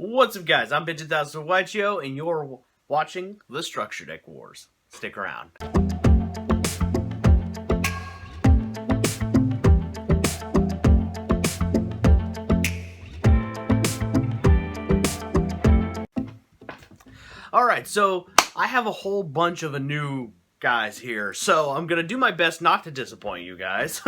What's up, guys? I'm Ben2000 Whiteo, and you're watching the Structure Deck Wars. Stick around. Alright, so I have a whole bunch of new guys here, so I'm going to do my best not to disappoint you guys.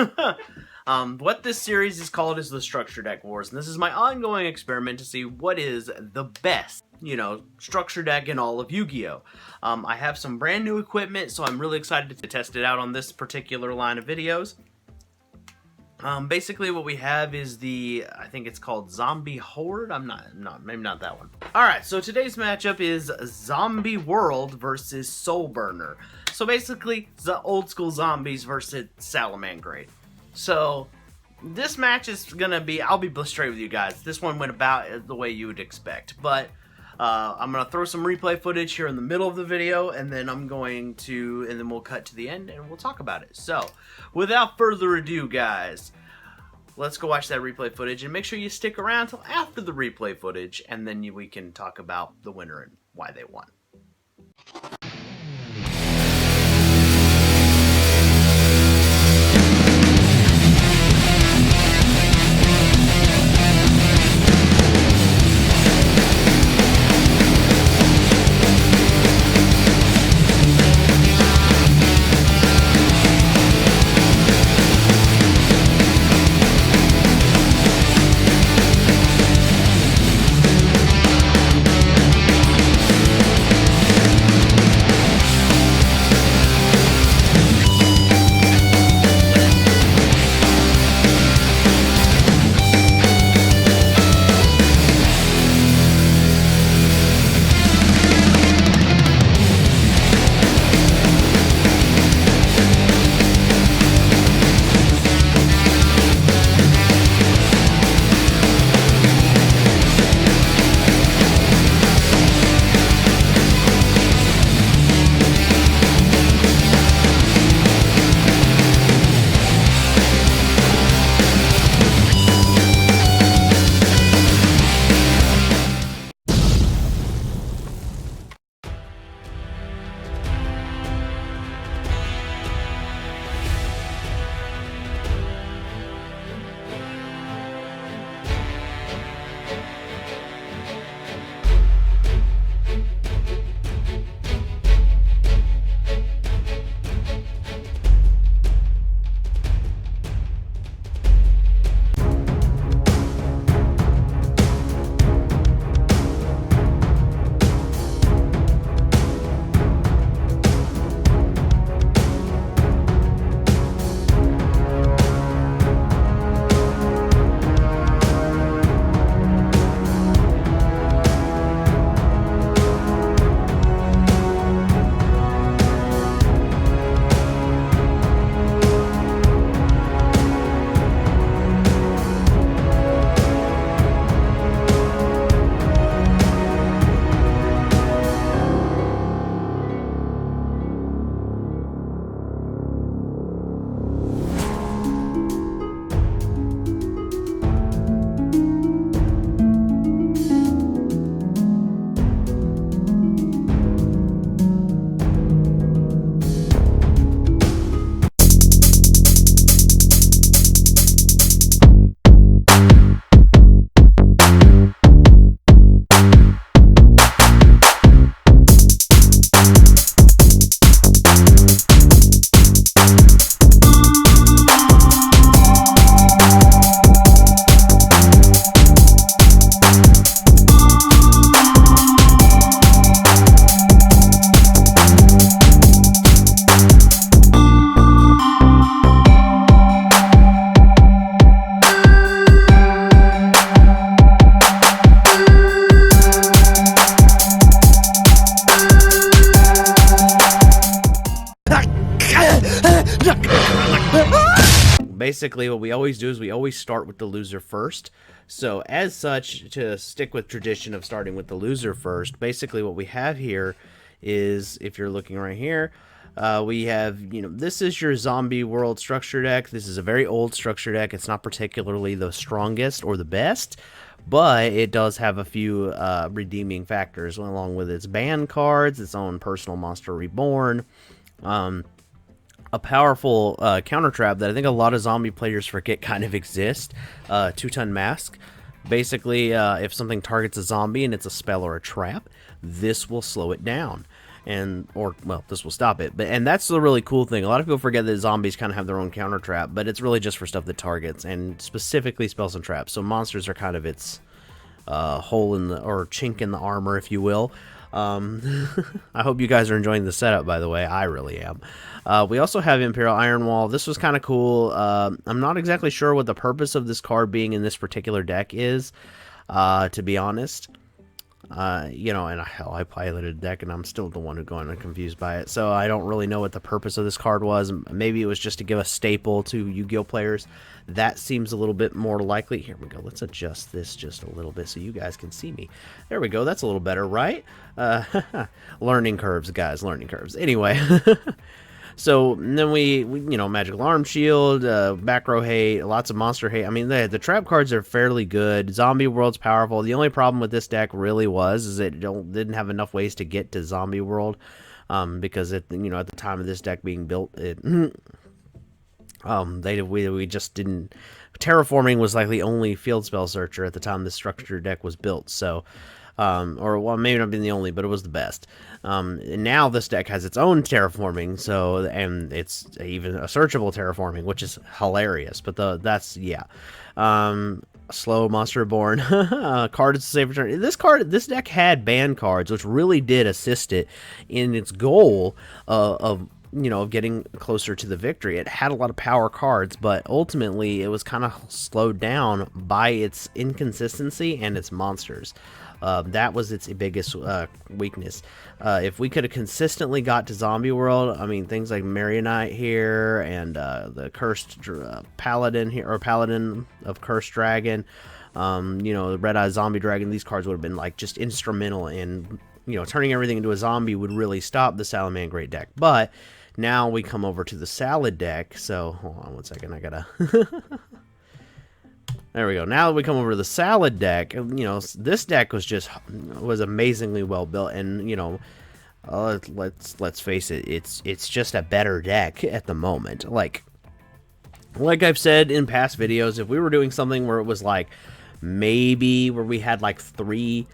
What this series is called is the Structure Deck Wars, and this is my ongoing experiment to see what is the best, structure deck in all of Yu-Gi-Oh! I have some brand new equipment, so I'm really excited to test it out on this particular line of videos. Basically what we have is I think it's called Zombie Horde. Maybe not that one. Alright, so today's matchup is Zombie World versus Soul Burner. So basically, the old school zombies versus Salamangreat. So, this match is gonna be, I'll be straight with you guys, this one went about the way you would expect, but I'm gonna throw some replay footage here in the middle of the video, and then and then we'll cut to the end and we'll talk about it. So, without further ado, guys, let's go watch that replay footage, and make sure you stick around till after the replay footage, and then we can talk about the winner and why they won. Basically, what we always do is we always start with the loser first. So, as such, to stick with tradition of starting with the loser first, basically what we have here is, if you're looking right here, we have, this is your Zombie World structure deck. This is a very old structure deck. It's not particularly the strongest or the best, but it does have a few redeeming factors along with its ban cards, its own personal monster reborn, a powerful counter trap that I think a lot of zombie players forget kind of exists. Two-ton mask. Basically, if something targets a zombie and it's a spell or a trap, this will slow it down. Well, this will stop it. And that's the really cool thing. A lot of people forget that zombies kind of have their own counter trap, but it's really just for stuff that targets, and specifically spells and traps. So monsters are kind of its hole in the, or chink in the armor, if you will. I hope you guys are enjoying the setup, by the way. I really am. We also have Imperial Iron Wall. This was kind of cool. I'm not exactly sure what the purpose of this card being in this particular deck is, to be honest. You know, and hell, I piloted a deck, and I'm still the one who going confused by it. So I don't really know what the purpose of this card was. Maybe it was just to give a staple to Yu-Gi-Oh players. That seems a little bit more likely. Here we go. Let's adjust this just a little bit so you guys can see me. There we go. That's a little better, right? Learning curves, guys. Learning curves. Anyway. So then we you know, Magic Alarm Shield, back row hate, lots of monster hate. I mean, the trap cards are fairly good. Zombie World's powerful. The only problem with this deck really is it didn't have enough ways to get to Zombie World, because it, you know, at the time of this deck being built, we just didn't. Terraforming was like the only field spell searcher at the time this structure deck was built. So. Or well, maybe not being the only, but it was the best. And now this deck has its own terraforming, so, and it's even a searchable terraforming, which is hilarious. But yeah. Slow Monster Reborn card is a safe return. This deck had ban cards, which really did assist it in its goal of getting closer to the victory. It had a lot of power cards, but ultimately it was kind of slowed down by its inconsistency and its monsters. That was its biggest weakness. If we could have consistently got to Zombie World, I mean, things like Marionite here and the Cursed Paladin here, or Paladin of Cursed Dragon, the Red Eye Zombie Dragon, these cards would have been like just instrumental in, turning everything into a zombie would really stop the Salamangreat deck. But now we come over to the Salad deck. So hold on one second, I gotta. There we go. Now that we come over to the Salad deck, this deck was amazingly well built, and let's face it, it's just a better deck at the moment. Like I've said in past videos, if we were doing something where it was like maybe where we had like three,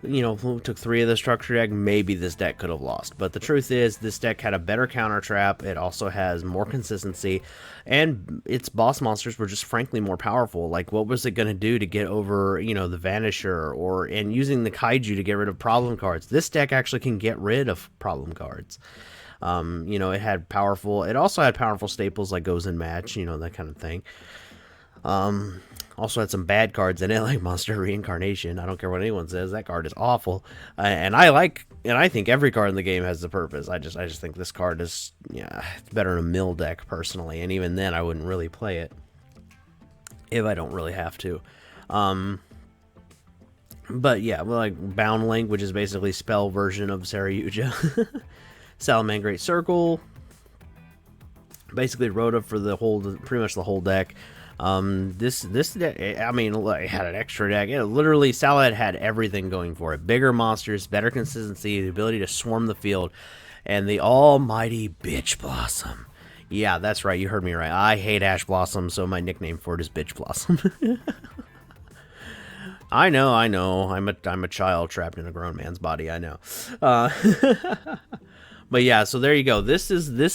took three of the structure deck, maybe this deck could have lost. But the truth is, this deck had a better counter trap. It also has more consistency, and its boss monsters were just frankly more powerful. Like, what was it going to do to get over, the Vanisher, and using the Kaiju to get rid of problem cards? This deck actually can get rid of problem cards. It also had powerful staples like Goes and Match, that kind of thing. Also had some bad cards in it, like Monster Reincarnation. I don't care what anyone says, that card is awful. And I think every card in the game has a purpose. I just think this card is, it's better in a mill deck personally. And even then, I wouldn't really play it if I don't really have to. But yeah, like Bound Link, which is basically spell version of Saryuja. Salamangreat Circle. Basically wrote up for pretty much the whole deck. This deck, I mean, it had an extra deck. Literally, Salad had everything going for it. Bigger monsters, better consistency, the ability to swarm the field, and the almighty Bitch Blossom. Yeah, that's right, you heard me right. I hate Ash Blossom, so my nickname for it is Bitch Blossom. I know. I'm a child trapped in a grown man's body, I know. But yeah, so there you go. This was the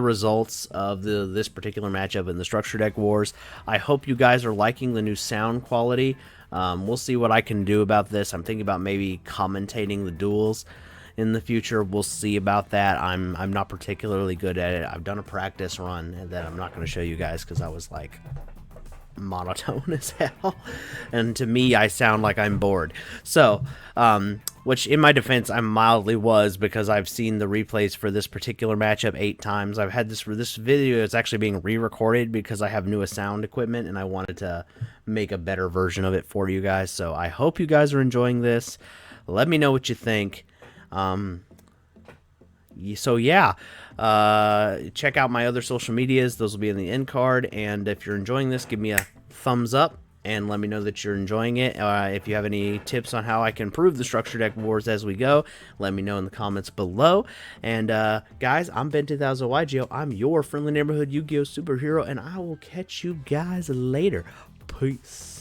results of this particular matchup in the Structure Deck Wars. I hope you guys are liking the new sound quality. We'll see what I can do about this. I'm thinking about maybe commentating the duels in the future. We'll see about that. I'm not particularly good at it. I've done a practice run that I'm not going to show you guys because I was like monotone as hell, and to me I sound like I'm bored. So which in my defense I mildly was, because I've seen the replays for this particular matchup 8 times. I've had this video, it's actually being re-recorded because I have newest sound equipment and I wanted to make a better version of it for you guys. So I hope you guys are enjoying this. Let me know what you think. So yeah, check out my other social medias. Those will be in the end card. And if you're enjoying this, give me a thumbs up and let me know that you're enjoying it. If you have any tips on how I can improve the structure deck wars as we go, let me know in the comments below. And guys, I'm Ben2000YGO. I'm your friendly neighborhood Yu-Gi-Oh superhero, and I will catch you guys later. Peace.